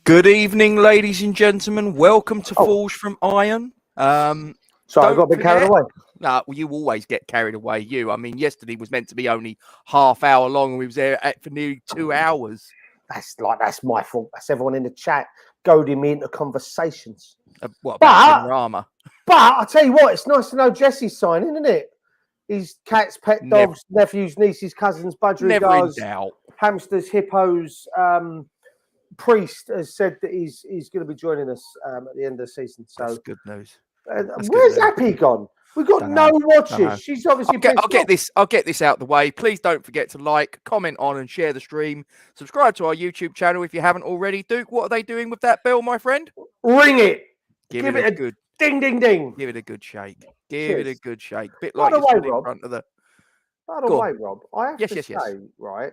Good evening, ladies and gentlemen. Welcome to Forged from Iron. Sorry, I got a bit carried away. Well, you always get carried away, you. I mean, yesterday was meant to be only half hour long, and we was there for nearly 2 hours. That's my fault. That's everyone in the chat goading me into conversations. What about Rama? But I tell you what, it's nice to know Jesse's signing, isn't it? His cats, pet dogs, nephews, nieces, cousins, budgerigars, hamsters, hippos. Priest has said that he's going to be joining us at the end of the season. So that's good news. Where's Happy gone? We've got no watches. She's obviously. I'll get this out the way. Please don't forget to like, comment on, and share the stream. Subscribe to our YouTube channel if you haven't already. Duke, what are they doing with that bell, my friend? Ring it. Give it a good ding, ding, ding. Give it a good shake. Give it a good shake. Bit By like the way, in Rob. front of the. By the way, Rob, I have to say, yes. right,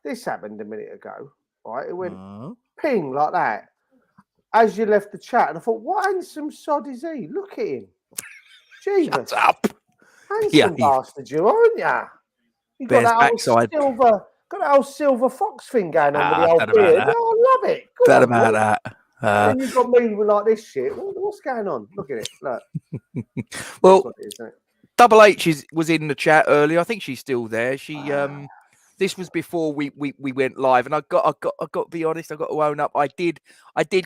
this happened a minute ago. Right, it went ping like that as you left the chat, and I thought, what handsome sod is he? Look at him. Jesus. Shut up. Handsome bastard, you aren't you? You got that old silver fox thing going on with the old beard. I love it. That about that. And you've got me with like this shit. What's going on? Look at it. Look. Well, Double H was in the chat earlier. I think she's still there. She this was before we went live, and I got to be honest. I got to own up. I did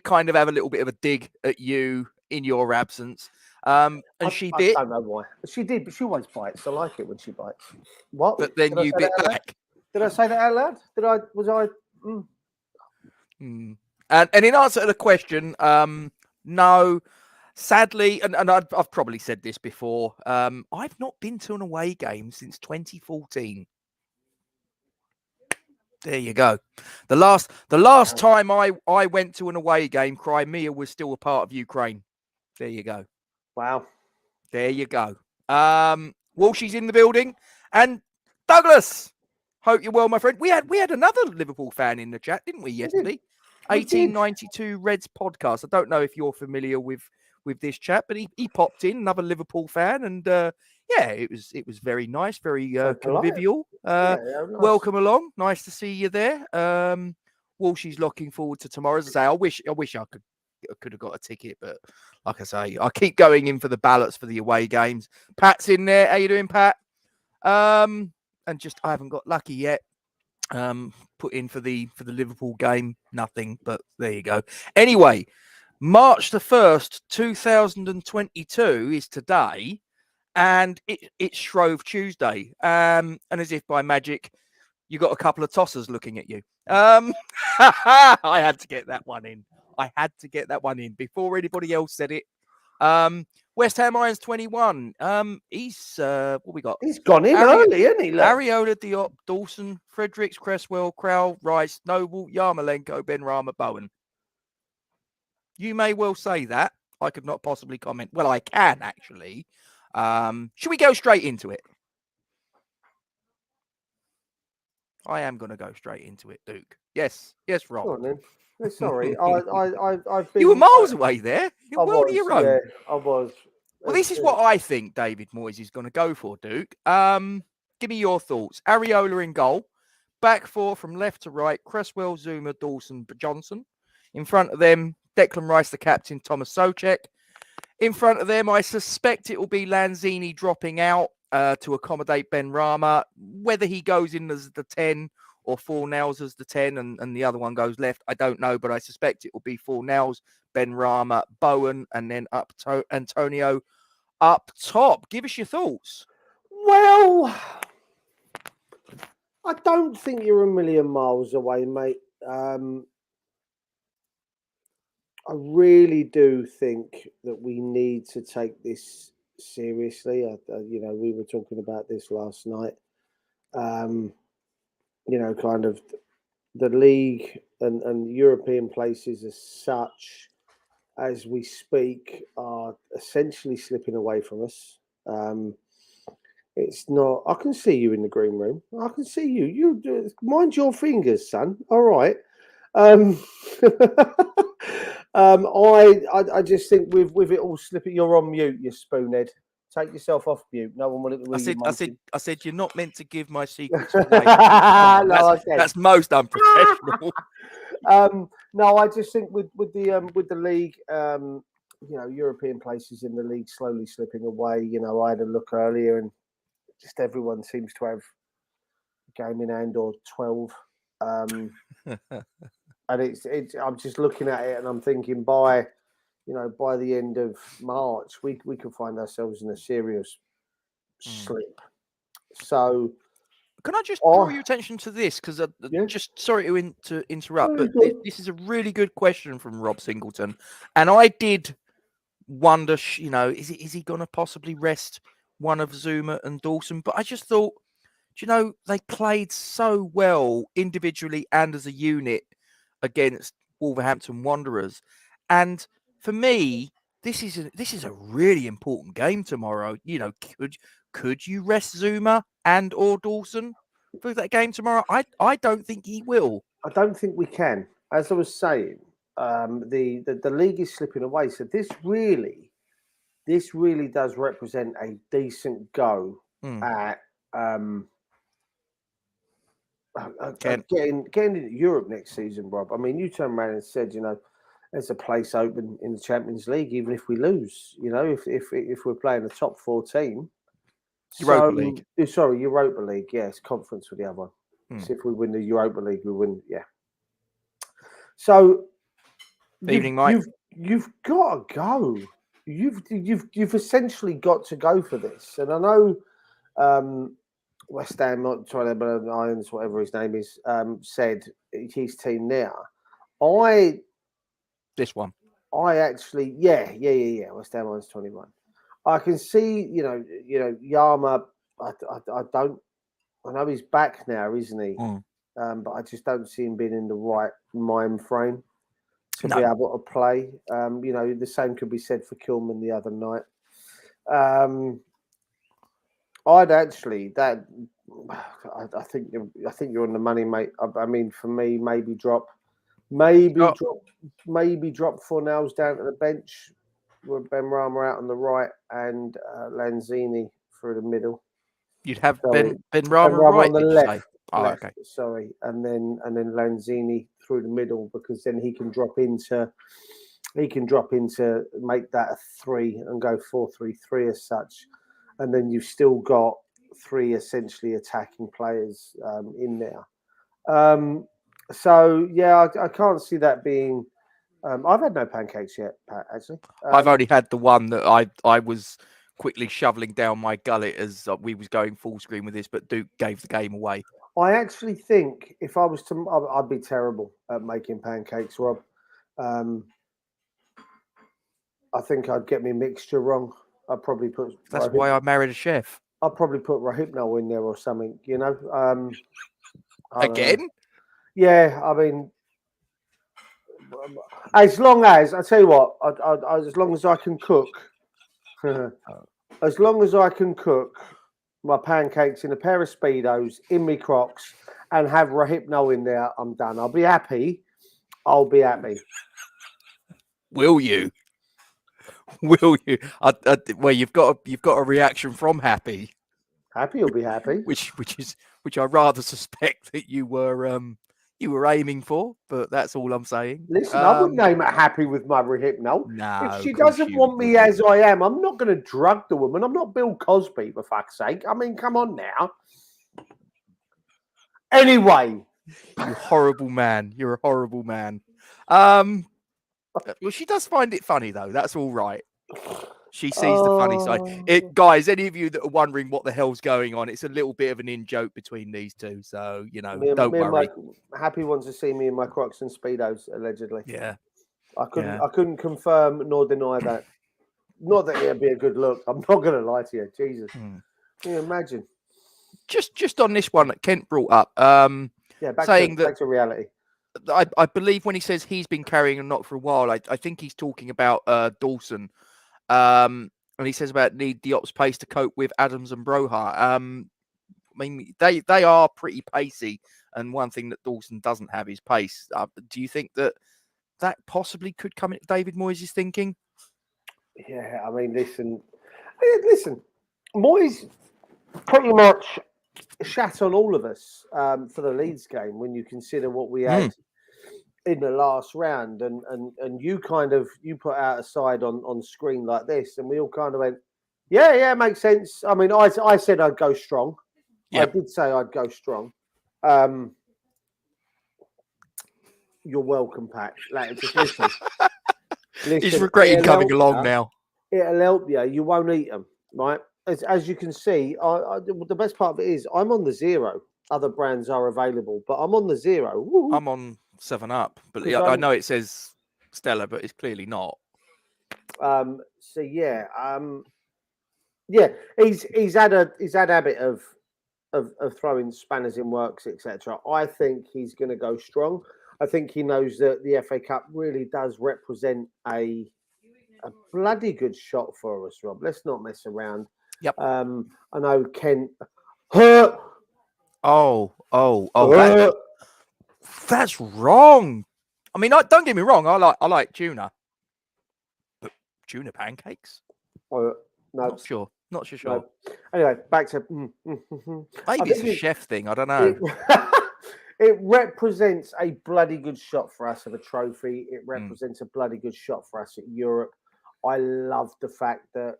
kind of have a little bit of a dig at you in your absence. She bit. I don't know why. She did, but she always bites. I like it when she bites. What? But then you bit back. Did I say that out loud? Was I? And in answer to the question, no. Sadly, and I've probably said this before, I've not been to an away game since 2014. There you go. The last time I went to an away game, Crimea was still a part of Ukraine. There you go. Wow. There you go. Walshy's in the building, and Douglas. Hope you're well, my friend. We had another Liverpool fan in the chat, didn't we, yesterday? 1892 Reds podcast. I don't know if you're familiar with this chat, but he popped in, another Liverpool fan, and it was very nice, very convivial. Nice. Welcome along. Nice to see you there. Walshy's looking forward to tomorrow. As I say, I wish I could have got a ticket, but like I say, I keep going in for the ballots for the away games. Pat's in there. How you doing, Pat? And just I haven't got lucky yet. Put in for the Liverpool game, nothing, but there you go. Anyway, March the 1st, 2022 is today, and it's Shrove Tuesday. And as if by magic, you got a couple of tossers looking at you. I had to get that one in. Before anybody else said it. West Ham Irons 21. He's what we got? He's gone in early, isn't he? Ariola, Diop, Dawson, Fredericks, Cresswell, Crowell, Rice, Noble, Yarmolenko, Benrahma, Bowen. You may well say that. I could not possibly comment. Well, I can actually. Should we go straight into it? I am going to go straight into it, Duke. Yes, Rob. Go on, then. Sorry, I've been. You were miles away there. You're world of your own. Yeah, I was. Well, this is what I think David Moyes is going to go for, Duke. Give me your thoughts. Ariola in goal. Back four from left to right. Cresswell, Zuma, Dawson, Johnson. In front of them, Declan Rice, the captain, Thomas Soucek. In front of them, I suspect it will be Lanzini dropping out to accommodate Benrahma. Whether he goes in as the 10 or Fornals as the 10 and the other one goes left, I don't know, but I suspect it will be Fornals, Benrahma, Bowen, and then Antonio up top. Give us your thoughts. Well, I don't think you're a million miles away, mate. I really do think that we need to take this seriously. We were talking about this last night. Kind of the league and European places as such, as we speak, are essentially slipping away from us. It's not. I can see you in the green room. I can see you. You mind your fingers, son. All right. I just think with it all slipping, you're on mute, you spoonhead. Take yourself off mute. No one wanted to. I said, you're not meant to give my secrets away. That's most unprofessional. No, I just think with the league, European places in the league slowly slipping away. I had a look earlier, and just everyone seems to have a game in hand or 12. And it's I'm just looking at it, and I'm thinking by the end of March, we could find ourselves in a serious slip. So, can I just draw your attention to this? Because just sorry to interrupt, but this is a really good question from Rob Singleton, and I did wonder, is he going to possibly rest one of Zouma and Dawson? But I just thought, they played so well individually and as a unit against Wolverhampton Wanderers, and for me, this is a really important game tomorrow. Could you rest Zouma and or Dawson for that game tomorrow? I don't think he will. I don't think we can. As I was saying, the league is slipping away. So this really does represent a decent go at getting into Europe next season, Rob. I mean, you turned around and said, there's a place open in the Champions League, even if we lose. If we're playing a top 4 team. Europa League. Sorry, Europa League. Yes, conference for the other. So if we win the Europa League, we win. Yeah. So evening, Mike. You've got to go. You've essentially got to go for this. And I know West Ham, Irons, whatever his name is, said his team now. I actually, yeah. West Ham Irons 21. I can see, Yama. I know he's back now, isn't he? But I just don't see him being in the right mind frame to be able to play. The same could be said for Kilman the other night. I think you're on the money, mate. I mean, for me, maybe drop Fornells down to the bench with Ben Rama out on the right and Lanzini through the middle. You'd have Ben Rama right on the left. Okay. Sorry, and then Lanzini through the middle, because then he can drop into make that a 3 and go 4-3-3 as such, and then you've still got 3 essentially attacking players in there. So yeah, I can't see that being. I've had no pancakes yet, Pat, actually. I've only had the one that I was quickly shoveling down my gullet as we was going full screen with this, but Duke gave the game away. I actually think if I was to, I'd be terrible at making pancakes, Rob. I think I'd get my mixture wrong. I'd probably put. That's why I married a chef. I'd probably put Rahipno in there or something, Again? Yeah, I mean, as long as I tell you what, as long as I can cook, as long as I can cook my pancakes in a pair of Speedos in me Crocs and have Rahipno in there, I'm done. I'll be happy. Will you? Will you? Well, you've got a reaction from Happy. Happy will be happy. Which I rather suspect that you were aiming for, but that's all I'm saying. Listen, I wouldn't aim at Happy with my Rahipno. No, if she doesn't want me as I am, I'm not going to drug the woman. I'm not Bill Cosby, for fuck's sake. I mean, come on now. Anyway. You horrible man. You're a horrible man. Well, she does find it funny, though. That's all right. She sees the funny side. Guys, any of you that are wondering what the hell's going on, it's a little bit of an in-joke between these two. So, don't worry. Happy wants to see me in my Crocs and Speedos, allegedly. Yeah. I couldn't confirm nor deny that. Not that it'd be a good look. I'm not going to lie to you. Jesus. Can you imagine? Just on this one that Kent brought up. Back to reality. I believe when he says he's been carrying a knock for a while, I think he's talking about Dawson. And he says about need the ops pace to cope with Adams and Broha. I mean, they are pretty pacey, and one thing that Dawson doesn't have is pace. Do you think that possibly could come into David Moyes' thinking? Yeah, I mean, listen, Moyes pretty much shat on all of us for the Leeds game when you consider what we had in the last round, and you put out a side on screen like this, and we all kind of went, yeah, makes sense. I mean, I said I'd go strong. Yep. I did say I'd go strong. You're welcome, Pat. Like, just listen. He's regretting coming along now. It'll help you. You won't eat them, right? As you can see, the best part of it is I'm on the 0. Other brands are available, but I'm on the 0. Woo. I'm on 7-Up, but I know it says Stella, but it's clearly not. So yeah, he's had a habit of throwing spanners in works, etc. I think he's going to go strong. I think he knows that the FA Cup really does represent a bloody good shot for us, Rob. Let's not mess around. Yep. I know Kent. That's wrong. I mean, don't get me wrong. I like tuna, but tuna pancakes? No, not sure. No. Anyway, back to maybe it's a chef thing. I don't know. It represents a bloody good shot for us of a trophy. It represents a bloody good shot for us at Europe. I love the fact that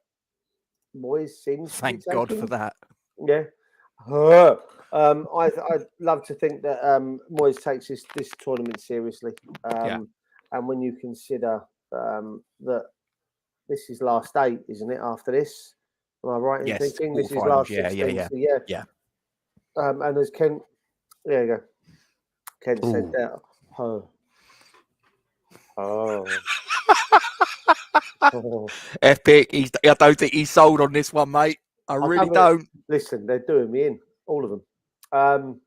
Moyes seems. Thank God for that. Yeah. I'd love to think that Moyes takes this tournament seriously. And when you consider that this is last 8, isn't it? After this, am I right in thinking this is last 16? Yeah. And as Kent, there you go. Kent said that. Epic. I don't think he's sold on this one, mate. I really don't. Listen, they're doing me in, all of them.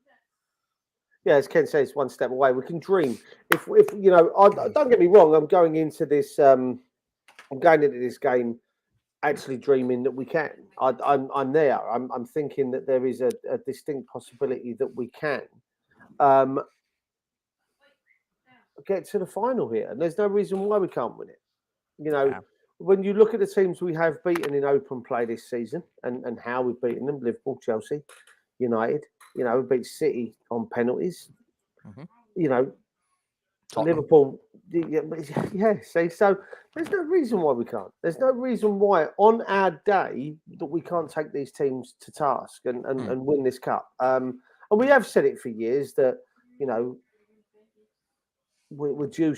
As Ken says, one step away. We can dream. If you know, don't get me wrong. I'm going into this game actually dreaming that we can. I'm there. I'm thinking that there is a distinct possibility that we can get to the final here, and there's no reason why we can't win it. You know, when you look at the teams we have beaten in open play this season, and how we've beaten them: Liverpool, Chelsea, United. You know, we beat City on penalties. You know, Tottenham. Liverpool. See, so there's no reason why we can't. There's no reason why on our day that we can't take these teams to task and win this cup. And we have said it for years that, you know, we're due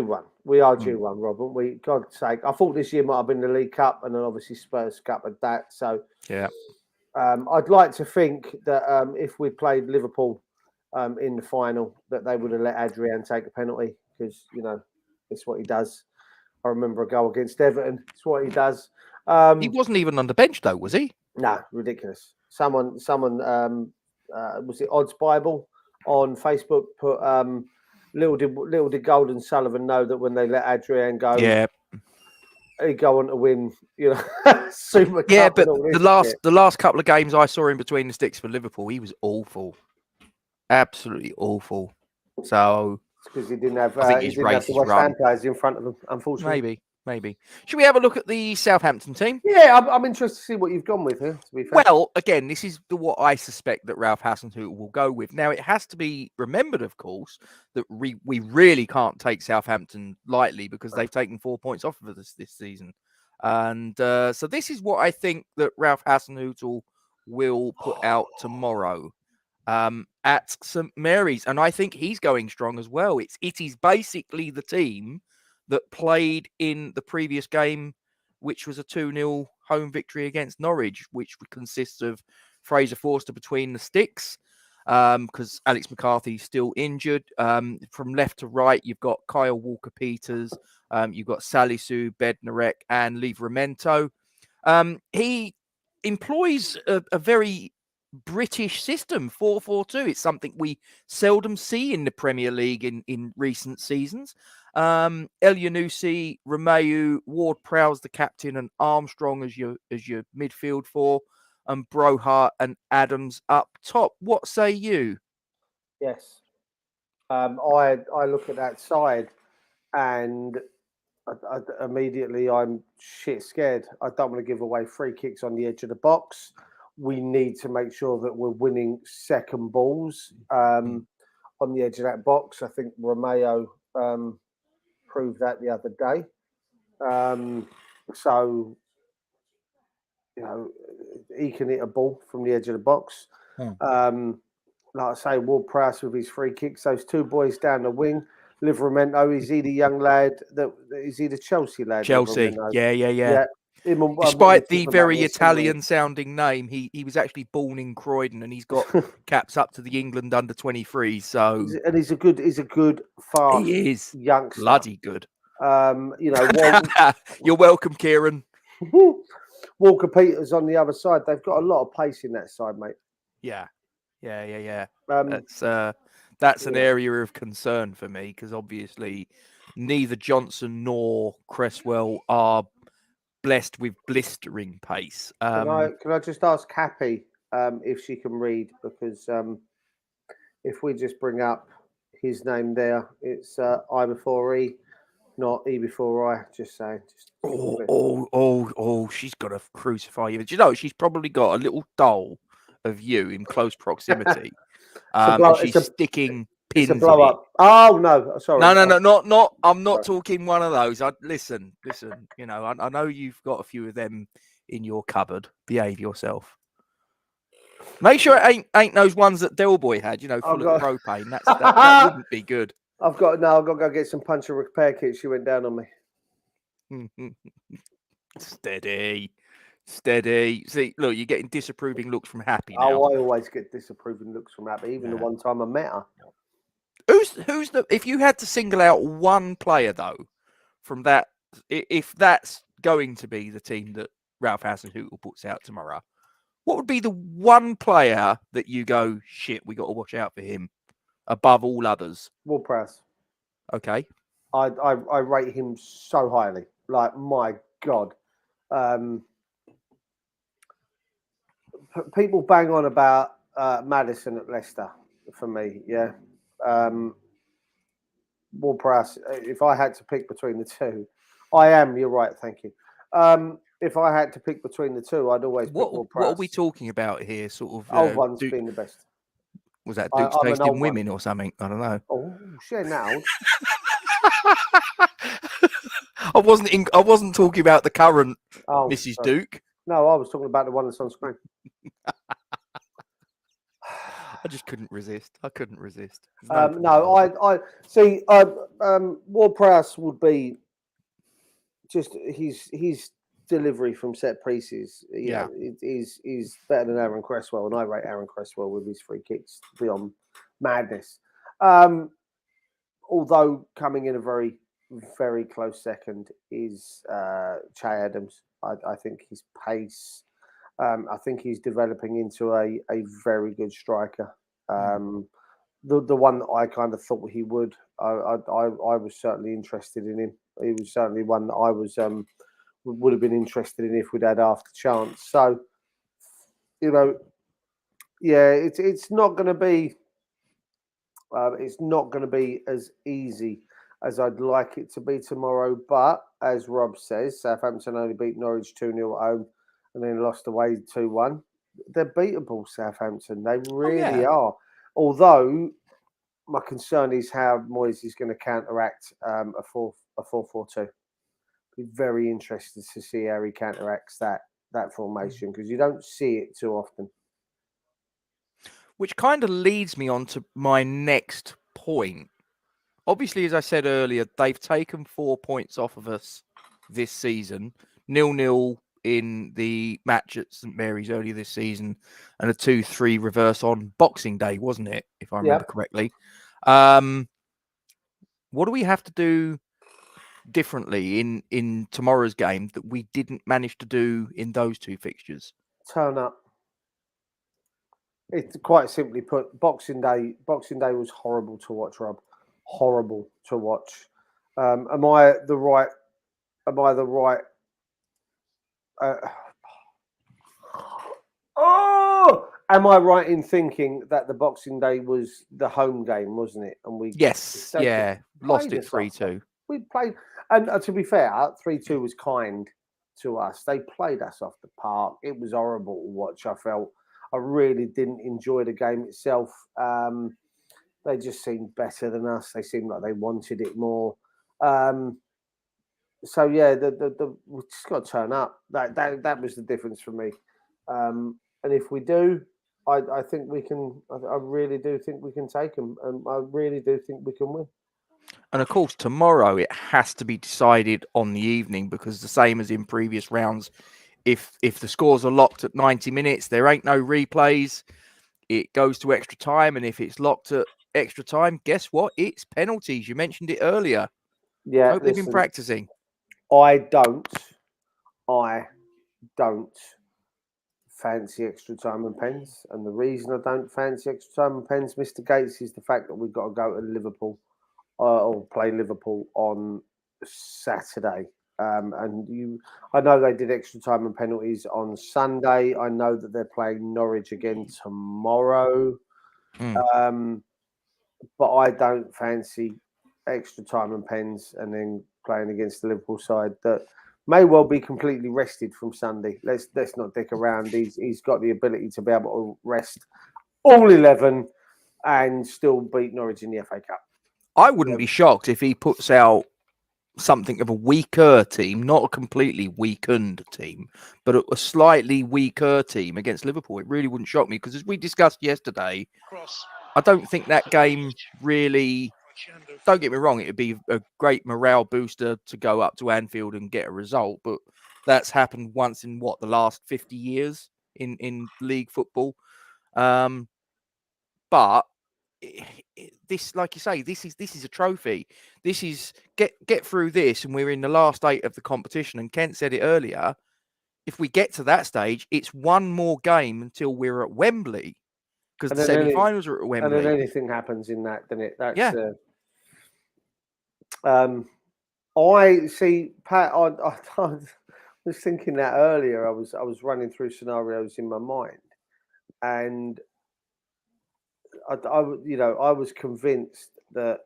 one. We are due one, Robert. We, God's sake, I thought this year might have been the League Cup and then obviously Spurs Cup at that. So I'd like to think that if we played Liverpool in the final, that they would have let Adrian take a penalty because, you know, it's what he does. I remember a goal against Everton. It's what he does. He wasn't even on the bench though, was he? No, ridiculous. Someone was it Odds Bible on Facebook put little did Golden Sullivan know that when they let Adrian go, he'd go on to win, you know, Super Cup. Yeah, but the last couple of games I saw in between the sticks for Liverpool, he was awful, absolutely awful. So because he didn't have, I think his race is run. Players in front of him, unfortunately. Maybe. Should we have a look at the Southampton team? Yeah, I'm interested to see what you've gone with here, to be fair. Well, again, this is what I suspect that Ralph Hasenhüttl will go with. Now, it has to be remembered, of course, that we really can't take Southampton lightly because they've taken 4 points off of us this season. And so this is what I think that Ralph Hasenhüttl will put out tomorrow at St.Marys. And I think he's going strong as well. It is basically the team that played in the previous game, which was a 2-0 home victory against Norwich, which consists of Fraser Forster between the sticks, because Alex McCarthy's still injured. From left to right, you've got Kyle Walker-Peters, you've got Salisu, Bednarek, and Livramento. He employs a very British system, 4-4-2. It's something we seldom see in the Premier League in recent seasons. El Yunusi, Romeu, Ward-Prowse the captain, and Armstrong as your midfield four. and Brohart and Adams up top. What say you? Yes. I look at that side and immediately I'm shit scared. I don't want to give away free kicks on the edge of the box. We need to make sure that we're winning second balls on the edge of that box. I think Romeo proved that the other day. So, you know, he can hit a ball from the edge of the box. Like I say, Ward-Prowse with his free kicks. Those two boys down the wing. Livramento, is he the young lad? Is he the Chelsea lad? Chelsea, Livramento? yeah. And, despite the very Italian-sounding name, he was actually born in Croydon, and he's got caps up to the England under-23. So, and he's a good, fast, he is youngster, bloody good. You know, you're welcome, Kieran. Walker Peters on the other side. They've got a lot of pace in that side, mate. Yeah. That's an area of concern for me, because obviously neither Johnson nor Cresswell are blessed with blistering pace. Can I just ask Cappy if she can read? Because if we just bring up his name there, it's I before E, not E before I. Just saying. She's got to crucify you. Do you know, she's probably got a little doll of you in close proximity. And she's sticking pins in it. Oh no, sorry. No, not. I'm not talking one of those. Listen. You know, I know you've got a few of them in your cupboard. Behave yourself. Make sure it ain't those ones that Del Boy had. You know, full of propane. That wouldn't be good. I've got to go get some punch and repair kits. She went down on me. Steady. See, look, you're getting disapproving looks from Happy now. Oh, I always get disapproving looks from Happy, even the one time I met her. Who's the? If you had to single out one player though, from that, if that's going to be the team that Ralph Hasenhüttl puts out tomorrow, what would be the one player that you go, shit, we got to watch out for him above all others? Ward-Prowse. Okay. I rate him so highly. Like, my God. People bang on about Maddison at Leicester for me, yeah. Ward-Prowse, if I had to pick between the two, you're right, thank you. If I had to pick between the two, I'd always pick Ward-Prowse. What are we talking about here? Sort of old ones being the best. Was that Duke's tasting women or something? I don't know. Oh, shit, now. I wasn't talking about the current Mrs. Sorry. Duke. No, I was talking about the one that's on screen. I just couldn't resist. I see. Ward-Prowse would be just his delivery from set pieces. Is better than Aaron Cresswell, and I rate Aaron Cresswell with his free kicks beyond madness. Although coming in a very, very close second is Che Adams. I think his pace. I think he's developing into a very good striker. The one that I kind of thought he would. I was certainly interested in him. He was certainly one that I was would have been interested in if we'd had half the chance. So, you know, it's not going to be. It's not going to be as easy as I'd like it to be tomorrow. But as Rob says, Southampton only beat Norwich 2-0 at home and then lost away 2-1. They're beatable, Southampton. They really are. Although my concern is how Moyes is going to counteract a 4-4-2. Be very interested to see how he counteracts that formation, because you don't see it too often. Which kind of leads me on to my next point. Obviously, as I said earlier, they've taken 4 points off of us this season. 0-0 in the match at St.Marys earlier this season, and a 2-3 reverse on Boxing Day, wasn't it? If I remember correctly. What do we have to do differently in tomorrow's game that we didn't manage to do in those two fixtures? Turn up. It's quite simply put, Boxing Day was horrible to watch, Rob. Horrible to watch. Am I the right? Am I right in thinking that the Boxing Day was the home game, wasn't it? And we lost it 3-2. We played, and to be fair, 3-2 was kind to us. They played us off the park. It was horrible to watch. I really didn't enjoy the game itself. They just seemed better than us. They seemed like they wanted it more. So yeah, we just got to turn up. That was the difference for me. And if we do, I think we can. I really do think we can take them, and I really do think we can win. And of course, tomorrow it has to be decided on the evening, because the same as in previous rounds, if the scores are locked at 90 minutes, there ain't no replays. It goes to extra time, and if it's locked at extra time, guess what? It's penalties. You mentioned it earlier. Yeah, hope they've been practicing. I don't fancy extra time and pens, and the reason I don't fancy extra time and pens, Mr. Gates, is the fact that we've got to go to Liverpool or play Liverpool on Saturday. I know they did extra time and penalties on Sunday. I know that they're playing Norwich again tomorrow. But I don't fancy extra time and pens and then playing against the Liverpool side that may well be completely rested from Sunday. Let's not dick around. He's got the ability to be able to rest all 11 and still beat Norwich in the FA Cup. I wouldn't be shocked if he puts out something of a weaker team, not a completely weakened team, but a slightly weaker team against Liverpool. It really wouldn't shock me, because as we discussed yesterday, I don't think that game really, don't get me wrong, it would be a great morale booster to go up to Anfield and get a result, but that's happened once in the last 50 years in league football. But this, like you say, this is a trophy. This is get through this, and we're in the last 8 of the competition. And Kent said it earlier. If we get to that stage, it's one more game until we're at Wembley, because the semi-finals are at Wembley. And then anything happens in that, then it. That's yeah. I see, Pat. I was thinking that earlier. I was running through scenarios in my mind, and I was convinced that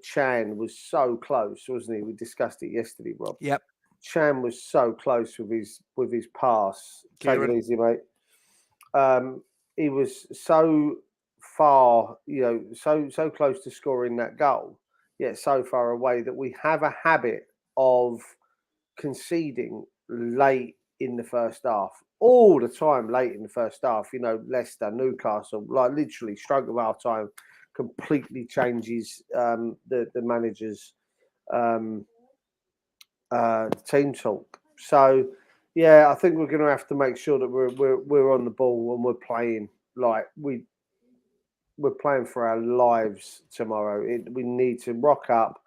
Chan was so close, wasn't he? We discussed it yesterday, Rob. Yep. Chan was so close with his pass. Take it easy, mate. He was so far, so close to scoring that goal, yet so far away that we have a habit of conceding late in the first half. All the time late in the first half, Leicester, Newcastle, like literally stroke of half time completely changes the manager's team talk. So yeah, I think we're going to have to make sure that we're on the ball and we're playing like we're playing for our lives tomorrow. We need to rock up.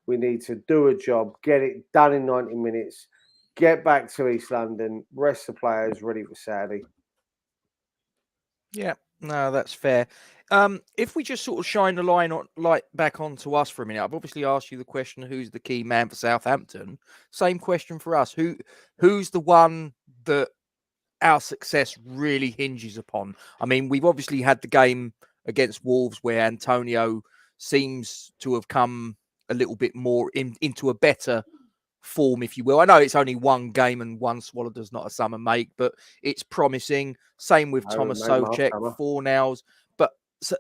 We need to do a job, get it done in 90 minutes. Get back to East London, rest the players, ready for Saturday. Yeah, no, that's fair. If we just sort of shine the light back onto us for a minute, I've obviously asked you the question, who's the key man for Southampton? Same question for us. Who's the one that our success really hinges upon? I mean, we've obviously had the game against Wolves where Antonio seems to have come a little bit more into a better form, if you will. I know it's only one game and one swallow does not a summer make, but it's promising. Same with Thomas Soucek, 4 nows.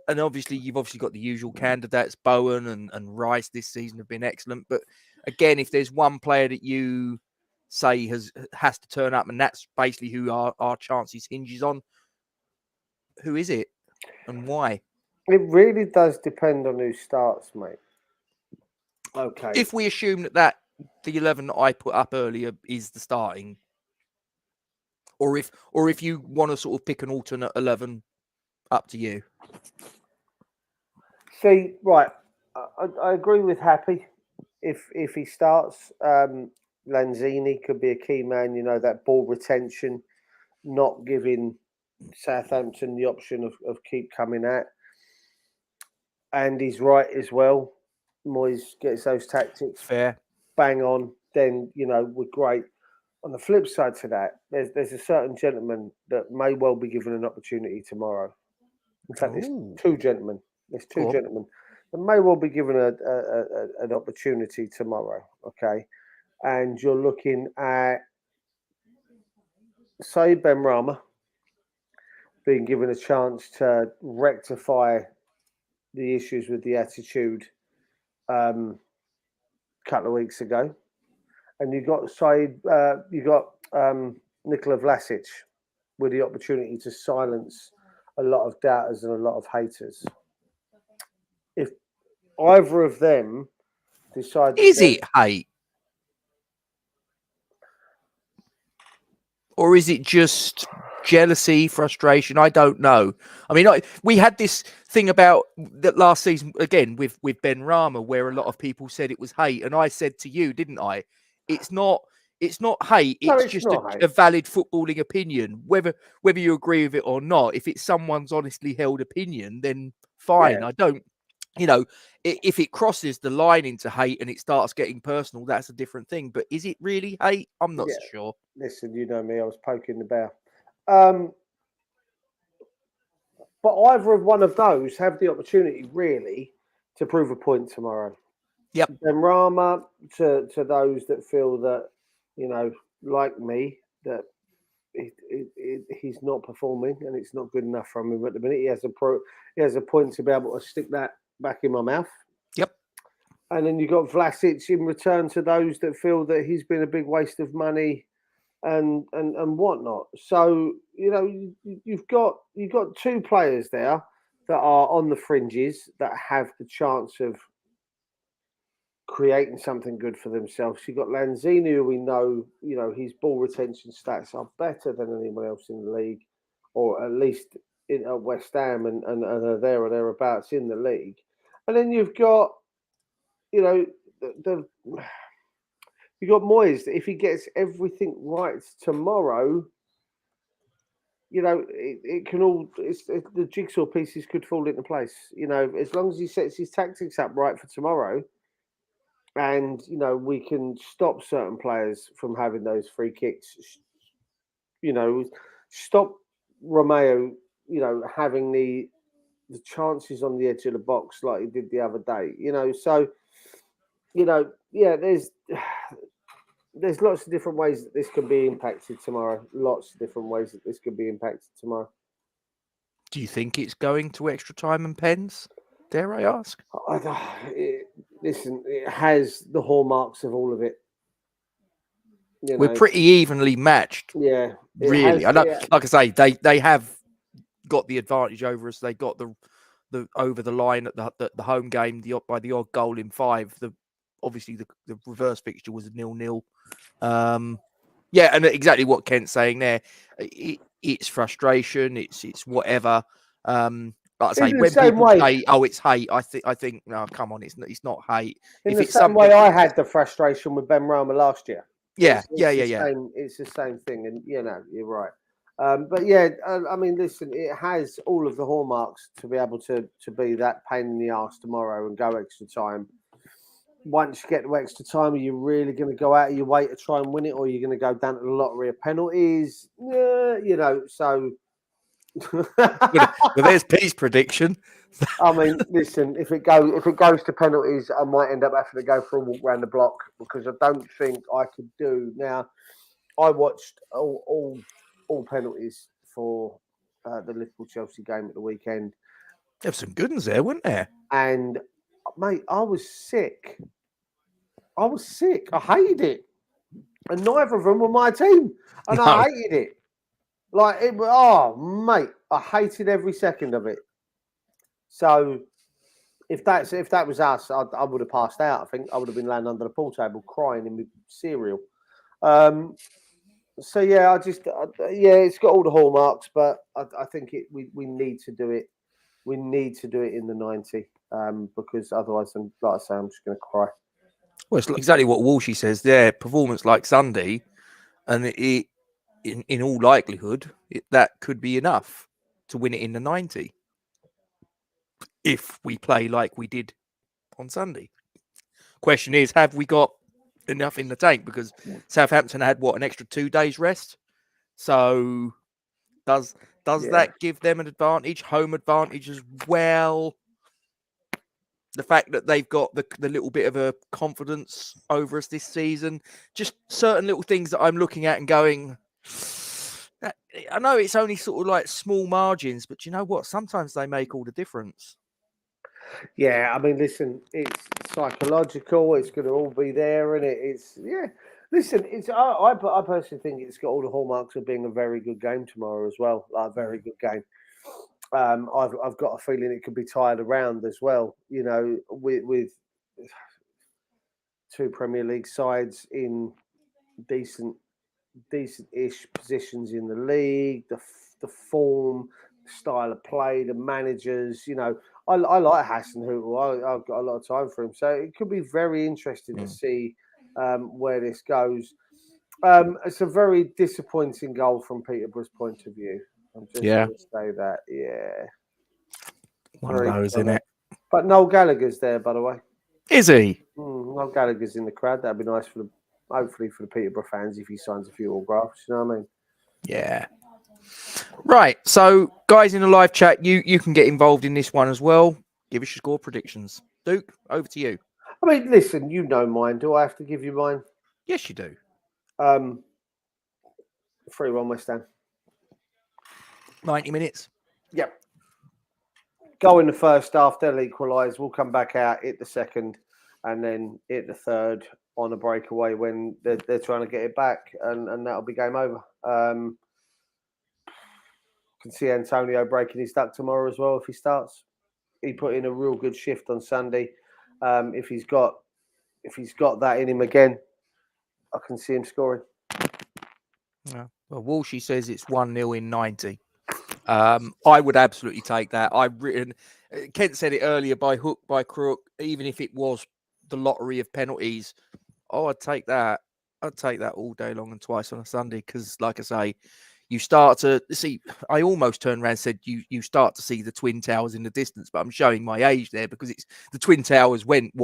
And obviously, you've got the usual candidates, Bowen and Rice this season have been excellent. But again, if there's one player that you say has to turn up, and that's basically who our chances hinges on, who is it and why? It really does depend on who starts, mate. Okay. If we assume that the 11 that I put up earlier is the starting, or if you want to sort of pick an alternate 11, up to you. See, right, I agree with Happy. If he starts, Lanzini could be a key man. That ball retention, not giving Southampton the option of keep coming at. And he's right as well. Moyes gets those tactics fair, bang on. Then we're great. on the flip side to that, there's a certain gentleman that may well be given an opportunity tomorrow. In fact, there's two gentlemen. There's two gentlemen that may well be given an opportunity tomorrow. Okay, and you're looking at Saeed Benrahma being given a chance to rectify the issues with the attitude a couple of weeks ago, and you got Nikola Vlasic with the opportunity to silence a lot of doubters and a lot of haters. If either of them decide, is it hate, or is it just jealousy, frustration? I don't know. I mean, we had this thing about that last season again with Benrahma, where a lot of people said it was hate, and I said to you, didn't I? It's not hate. It's just a valid footballing opinion. Whether you agree with it or not, if it's someone's honestly held opinion, then fine. Yeah. I don't. If it crosses the line into hate and it starts getting personal, that's a different thing. But is it really hate? I'm not so sure. Listen, you know me, I was poking the bear. But either of one of those have the opportunity, really, to prove a point tomorrow. Yep. Benrahma to those that feel that, like me, that he's not performing and it's not good enough from him at the minute. He has a point to be able to stick that back in my mouth. Yep. And then you've got Vlasic in return to those that feel that he's been a big waste of money and whatnot. So, you've got two players there that are on the fringes that have the chance of creating something good for themselves. You've got Lanzini, who we know, his ball retention stats are better than anyone else in the league, or at least at West Ham and are there or thereabouts in the league. And then you've got, you've got Moyes. If he gets everything right tomorrow, it can all. The jigsaw pieces could fall into place. As long as he sets his tactics up right for tomorrow, and we can stop certain players from having those free kicks. Stop Romeo. Having the chances on the edge of the box like he did the other day. There's lots of different ways that this can be impacted tomorrow. Lots of different ways that this could be impacted tomorrow. Do you think it's going to extra time and pens? Dare I ask? Listen, it has the hallmarks of all of it. We're pretty evenly matched. Yeah, really. I know. Yeah. Like I say, they have got the advantage over us. They got the over the line at the home game by the odd goal in 5. Obviously the reverse fixture was a 0-0. Yeah, and exactly what Kent's saying there. It's frustration. It's whatever. Like I say, when people say, "Oh, it's hate," I think, no, come on, it's not hate. In the same way, I had the frustration with Benrahma last year. Yeah. It's the same thing, and you're right. But yeah, I mean, listen, it has all of the hallmarks to be able to be that pain in the arse tomorrow and go extra time. Once you get to extra time, are you really going to go out of your way to try and win it, or are you going to go down to the lottery of penalties? Yeah, so. Well, there's Pete's prediction. I mean, listen, if it goes to penalties, I might end up having to go for a walk around the block because I don't think I could do. Now, I watched all penalties for the Liverpool-Chelsea game at the weekend. There were some good ones there, weren't there? And, mate, I was sick. I hated it. And neither of them were my team. And I hated it. Mate, I hated every second of it. So if that was us, I would have passed out. I think I would have been laying under the pool table crying in my cereal. So yeah, it's got all the hallmarks, but I think we need to do it. We need to do it in the 90 because otherwise, like I say, I'm just going to cry. Well, it's exactly what Walshy says there. Performance like Sunday, and in all likelihood, that could be enough to win it in the 90 if we play like we did on Sunday. Question is, have we got enough in the tank because Southampton had an extra 2 days rest. So does that give them an advantage, home advantage as well? The fact that they've got the little bit of a confidence over us this season, just certain little things that I'm looking at and going, I know it's only sort of like small margins, but you know what? Sometimes they make all the difference. Yeah, I mean, listen, it's psychological. It's going to all be there, and Listen, I personally think it's got all the hallmarks of being a very good game tomorrow as well. Like a very good game. I've got a feeling it could be tied around as well. You know, with 2 Premier League sides in decent-ish positions in the league, the form, the style of play, the managers. You know, I like Hasenhüttl. I've got a lot of time for him, so it could be very interesting to see where this goes. It's a very disappointing goal from Peterborough's point of view. I'm just going to say that. Yeah, one of those, isn't it? But Noel Gallagher's there, by the way. Is he? Noel Gallagher's in the crowd. That'd be nice hopefully for the Peterborough fans if he signs a few autographs. You know what I mean? Yeah. Right. So, guys in the live chat, you can get involved in this one as well. Give us your score predictions. Duke, over to you. I mean, listen, you know mine. Do I have to give you mine? Yes, you do. 3-1 West Ham. 90 minutes. Yep. Go in the first half, they'll equalise. We'll come back out, hit the second, and then hit the third on a breakaway when they're trying to get it back, and that'll be game over. Can see Antonio breaking his duck tomorrow as well if he starts. He put in a real good shift on Sunday. If he's got that in him again, I can see him scoring. Yeah. Well, Walshy says it's 1-0 in 90. I would absolutely take that. Kent said it earlier, by hook, by crook, even if it was the lottery of penalties. I'd take that. I'd take that all day long and twice on a Sunday because, like I say, you start to see. I almost turned around and said you start to see the Twin Towers in the distance, but I'm showing my age there because it's the Twin Towers went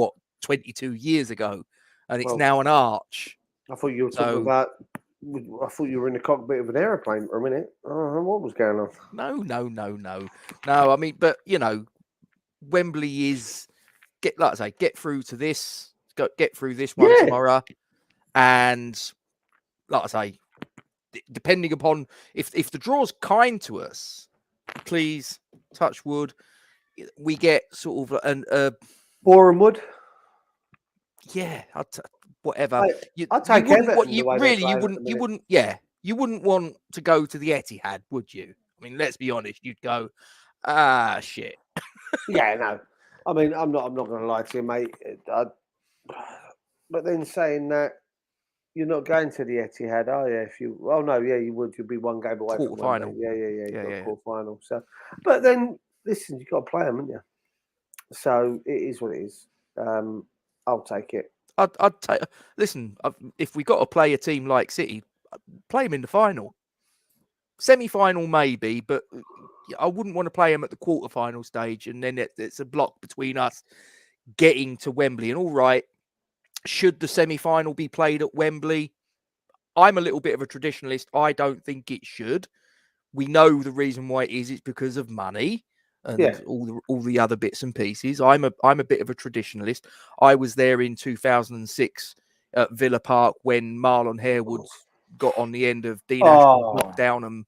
22 years ago, and it's now an arch. I thought you were talking about. I thought you were in the cockpit of an aeroplane for a minute. I don't know what was going on. No. I mean, but you know, Wembley is get through to this. Get through this one tomorrow, and like I say, depending upon if the draw's kind to us, please touch wood, we get sort of Boreham Wood. Yeah, whatever. I'd take Everton. You wouldn't. Yeah, you wouldn't want to go to the Etihad, would you? I mean, let's be honest. You'd go, shit. Yeah, no. I mean, I'm not going to lie to you, mate. But then saying that, you're not going to the Etihad, are you? You would. You'd be one game away from final. Yeah. Quarter final. So, but then listen, you've got to play them, haven't you? So it is what it is. I'll take it. I'd take. Listen, if we got to play a team like City, play them in the final, semi-final maybe, but I wouldn't want to play them at the quarter-final stage, and then it's a block between us getting to Wembley. And all right, should the semi-final be played at Wembley? I'm a little bit of a traditionalist. I don't think it should. We know the reason why it is. It's because of money and all the other bits and pieces. I'm a bit of a traditionalist. I was there in 2006 at Villa Park when Marlon Harewood got on the end of Dean Ashton's knockdown and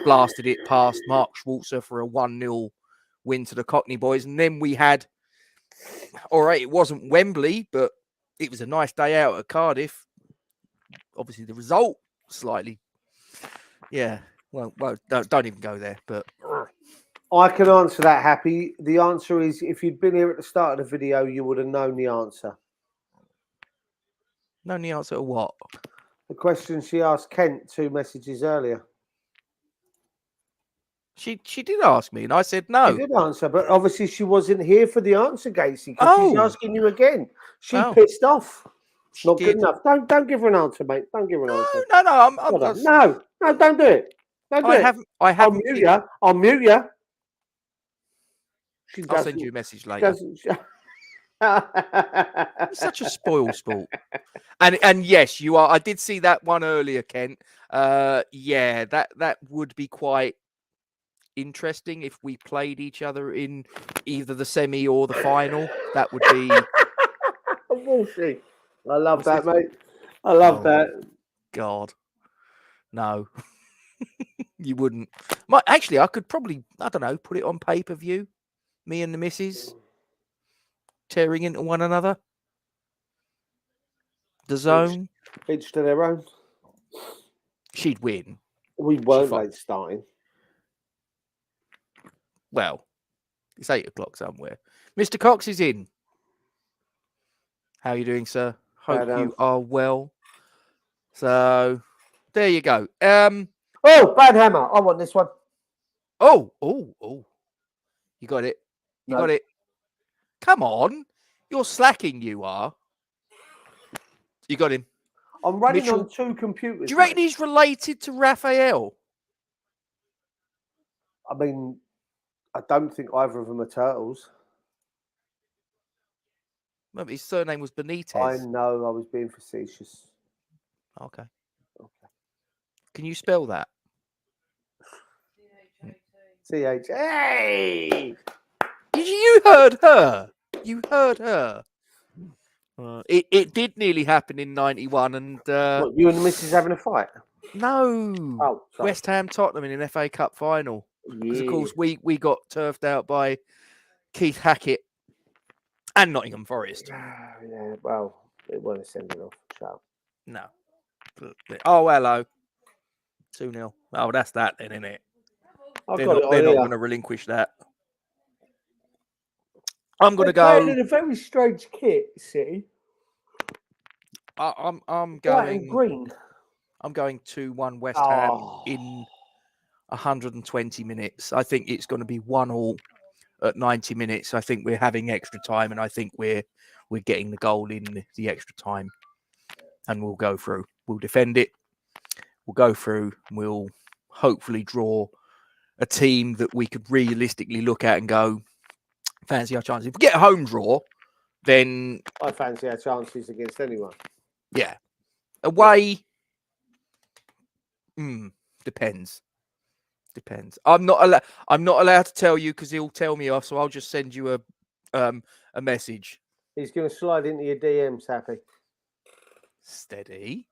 blasted it past Mark Schwarzer for a 1-0 win to the Cockney Boys. And then we had, all right, it wasn't Wembley, but it was a nice day out at Cardiff. Obviously, the result slightly, well, don't even go there. But I can answer that, Happy. The answer is, if you'd been here at the start of the video, you would have known the answer. Known the answer to what? The question she asked Kent 2 messages earlier. She did ask me, and I said no. She did answer, but obviously she wasn't here for the answer, Gacy, because she's asking you again. She pissed off. Not good enough. Don't give her an answer, mate. Don't give her an answer. No. No, don't do it. Don't do it. I haven't. I'll mute you. I'll send you a message later. He's such a spoil sport. And yes, you are. I did see that one earlier, Kent. Yeah, that would be quite interesting if we played each other in either the semi or the final. That would be. We'll see. I love that, mate. I love that. God, no, you wouldn't. Actually, I could probably, I don't know, put it on pay-per-view. Me and the missus tearing into one another. The zone. Each to their own. She'd win. We weren't late starting. Well, it's 8 o'clock somewhere. Mr. Cox is in. How are you doing, sir? Hope you are well. So, there you go. Oh, bad hammer. I want this one. Oh. You got it. You got it. Come on. You're slacking, you are. You got him. I'm running on 2 computers. Do you reckon he's related to Raphael? I mean, I don't think either of them are turtles. Well, his surname was Benitez. I know, I was being facetious. Okay. Can you spell that? C-H-A. You heard her. You heard her. It did nearly happen in 91. And what, you and the missus having a fight? No. Oh, sorry. West Ham Tottenham in an FA Cup final. Because, of course, we got turfed out by Keith Hackett and Nottingham Forest. Yeah, well, it wasn't sending off. So. No. Oh, hello. 2-0. Oh, that's that then, isn't it? They're not going to relinquish that. I'm going to go. In a very strange kit, City. I'm going. White and green. I'm going 2-1 West Ham in 120 minutes. I think it's going to be 1-1 at 90 minutes. I think we're having extra time, and I think we're getting the goal in the extra time, and we'll go through. We'll defend it. We'll go through. We'll hopefully draw a team that we could realistically look at and go, fancy our chances. If we get a home draw, then I fancy our chances against anyone. Yeah. Away. Depends. I'm not allowed to tell you because he'll tell me off, so I'll just send you a message. He's going to slide into your DMs, Happy. Steady.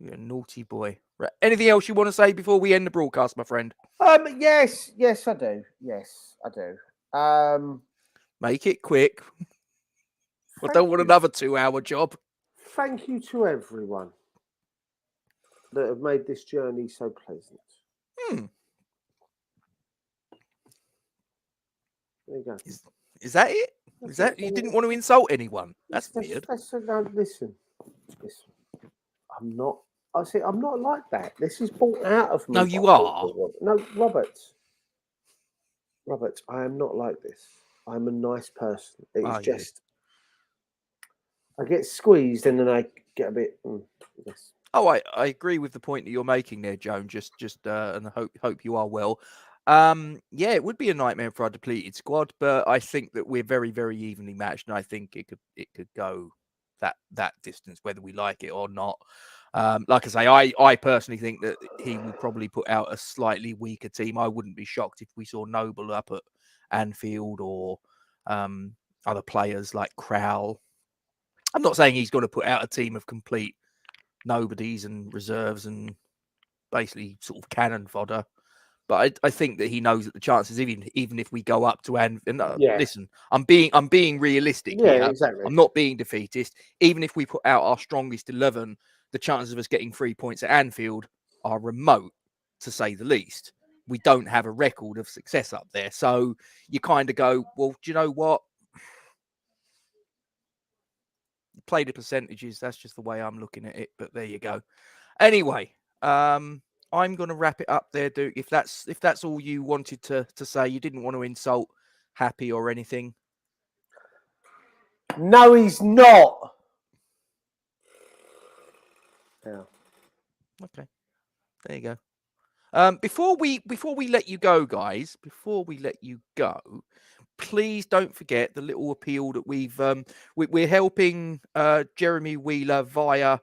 You're a naughty boy. Right. Anything else you want to say before we end the broadcast, my friend? Yes, I do. Yes, I do. Make it quick. I don't want another 2-hour job. Thank you to everyone that have made this journey so pleasant. There you go. Is that it? Is that you didn't want to insult anyone? That's weird. Listen. I'm not like that. This is brought out of me. No, you are. No, Robert, I am not like this. I'm a nice person. It's just I get squeezed and then I get a bit. Yes. Oh, I agree with the point that you're making there, Joan. Just and I hope you are well. Yeah, it would be a nightmare for our depleted squad, but I think that we're very, very evenly matched, and I think it could go that distance, whether we like it or not. Like I say, I personally think that he will probably put out a slightly weaker team. I wouldn't be shocked if we saw Noble up at Anfield or other players like Crowell. I'm not saying he's going to put out a team of complete nobodies and reserves and basically sort of cannon fodder. But I think that he knows that the chances, even if we go up to listen, I'm being realistic here. Exactly. I'm not being defeatist. Even if we put out our strongest 11, the chances of us getting 3 points at Anfield are remote, to say the least. We don't have a record of success up there. So you kind of go, well, do you know what? Play the percentages. That's just the way I'm looking at it. But there you go. Anyway, I'm going to wrap it up there, Duke. If that's all you wanted to say, you didn't want to insult Happy or anything. No, he's not. Yeah. Okay. There you go. Before we let you go, guys, please don't forget the little appeal that we're helping Jeremy Wheeler via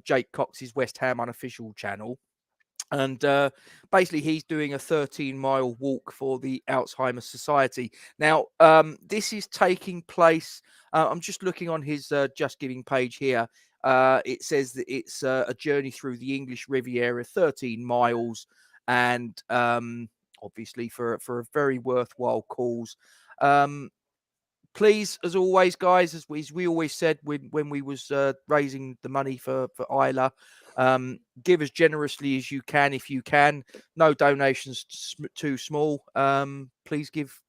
Jake Cox's West Ham unofficial channel. And basically, he's doing a 13-mile walk for the Alzheimer's Society. Now, this is taking place. I'm just looking on his Just Giving page here. It says that it's a journey through the English Riviera, 13 miles, and obviously for a very worthwhile cause. Please, as always, guys, as we always said when we was raising the money for Isla, give as generously as you can if you can. No donations too small. Please give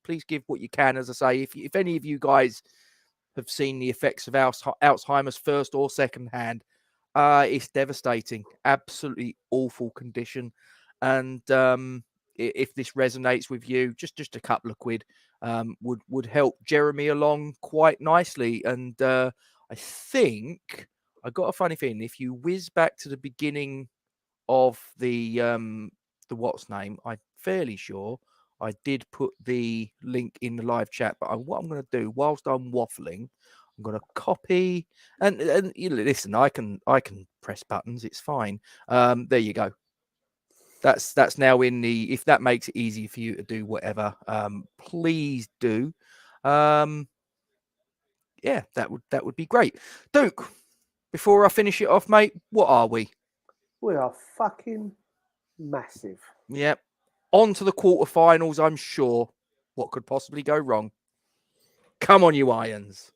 what you can. As I say, if any of you guys have seen the effects of Alzheimer's first or second hand, it's devastating, absolutely awful condition. And if this resonates with you, just a couple of quid would help Jeremy along quite nicely. And I think I got a funny feeling if you whiz back to the beginning of the what's name, I'm fairly sure I did put the link in the live chat. But what I'm going to do whilst I'm waffling, I'm going to copy and you know, listen. I can press buttons. It's fine. There you go. That's now in the. If that makes it easy for you to do whatever, please do. Yeah, that would be great. Duke, before I finish it off, mate, what are we? We are fucking massive. Yep. On to the quarterfinals, I'm sure. What could possibly go wrong? Come on, you Irons.